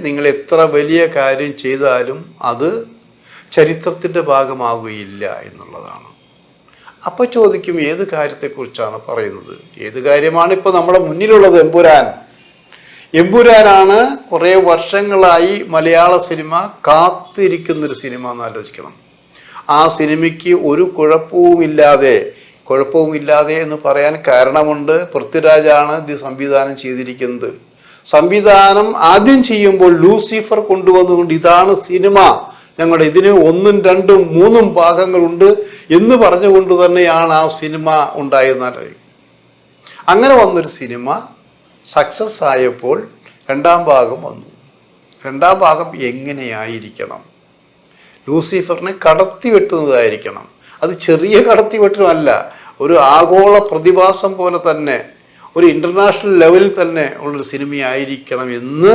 നിങ്ങൾ എത്ര വലിയ കാര്യം ചെയ്താലും അത് ചരിത്രത്തിൻ്റെ ഭാഗമാവുകയില്ല എന്നുള്ളതാണ്. അപ്പോൾ ചോദിക്കും, ഏത് കാര്യത്തെക്കുറിച്ചാണ് പറയുന്നത്? ഏത് കാര്യമാണ് ഇപ്പോൾ നമ്മുടെ മുന്നിലുള്ളത്? എമ്പുരാനാണ് കുറേ വർഷങ്ങളായി മലയാള സിനിമ കാത്തിരിക്കുന്നൊരു സിനിമ എന്ന് ആലോചിക്കണം. ആ സിനിമയ്ക്ക് ഒരു കുഴപ്പവുമില്ലാതെ എന്ന് പറയാൻ കാരണമുണ്ട്. പൃഥ്വിരാജാണ് ഇത് സംവിധാനം ചെയ്തിരിക്കുന്നത്. സംവിധാനം ആദ്യം ചെയ്യുമ്പോൾ ലൂസിഫർ കൊണ്ടുവന്നുകൊണ്ട് ഇതാണ് സിനിമ, ഞങ്ങളുടെ ഇതിന് 1, 2, 3 ഭാഗങ്ങളുണ്ട് എന്ന് പറഞ്ഞുകൊണ്ട് തന്നെയാണ് ആ സിനിമ ഉണ്ടായെന്നാലോ. അങ്ങനെ വന്നൊരു സിനിമ സക്സസ് ആയപ്പോൾ 2ാം ഭാഗം വന്നു. 2ാം ഭാഗം എങ്ങനെയായിരിക്കണം? ലൂസിഫറിനെ കടത്തി വെട്ടുന്നതായിരിക്കണം. അത് ചെറിയ കടത്തി വെട്ടുമല്ല, ഒരു ആഗോള പ്രതിഭാസം പോലെ തന്നെ, ഒരു ഇൻ്റർനാഷണൽ ലെവലിൽ തന്നെ ഉള്ളൊരു സിനിമയായിരിക്കണം എന്ന്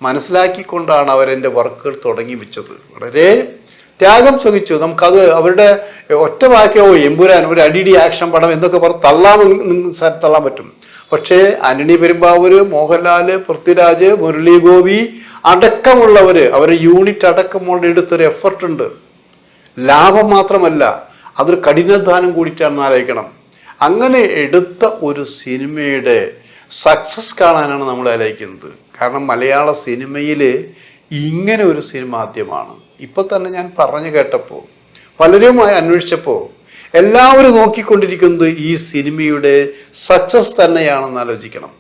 മനസ്സിലാക്കിക്കൊണ്ടാണ് അവരെൻ്റെ വർക്കുകൾ തുടങ്ങി വെച്ചത്. വളരെ ത്യാഗം സഹിച്ചു. നമുക്കത് അവരുടെ ഒറ്റ വാക്യമോ എമ്പുരാൻ ഒരു അടിടി ആക്ഷൻ പടം എന്നൊക്കെ പറഞ്ഞ് തള്ളാൻ പറ്റും. പക്ഷേ ആന്റണി പെരുമ്പാവൂര്, മോഹൻലാൽ, പൃഥ്വിരാജ്, മുരളി ഗോപി അടക്കമുള്ളവർ, അവരുടെ യൂണിറ്റ് അടക്കമുള്ള എടുത്തൊരു എഫർട്ട് ഉണ്ട്. ലാഭം മാത്രമല്ല, അതൊരു കഠിനാധ്വാനം കൂടിയിട്ടാണെന്ന് ആലോചിക്കണം. അങ്ങനെ എടുത്ത ഒരു സിനിമയുടെ സക്സസ് കാണാനാണ് നമ്മൾ ആലോചിക്കുന്നത്. കാരണം മലയാള സിനിമയിൽ ഇങ്ങനെ ഒരു സിനിമ ആദ്യമാണ്. ഇപ്പം തന്നെ ഞാൻ പറഞ്ഞു കേട്ടപ്പോൾ, പലരുമായി അന്വേഷിച്ചപ്പോൾ എല്ലാവരും നോക്കിക്കൊണ്ടിരിക്കുന്നത് ഈ സിനിമയുടെ സക്സസ് തന്നെയാണെന്ന് ആലോചിക്കണം.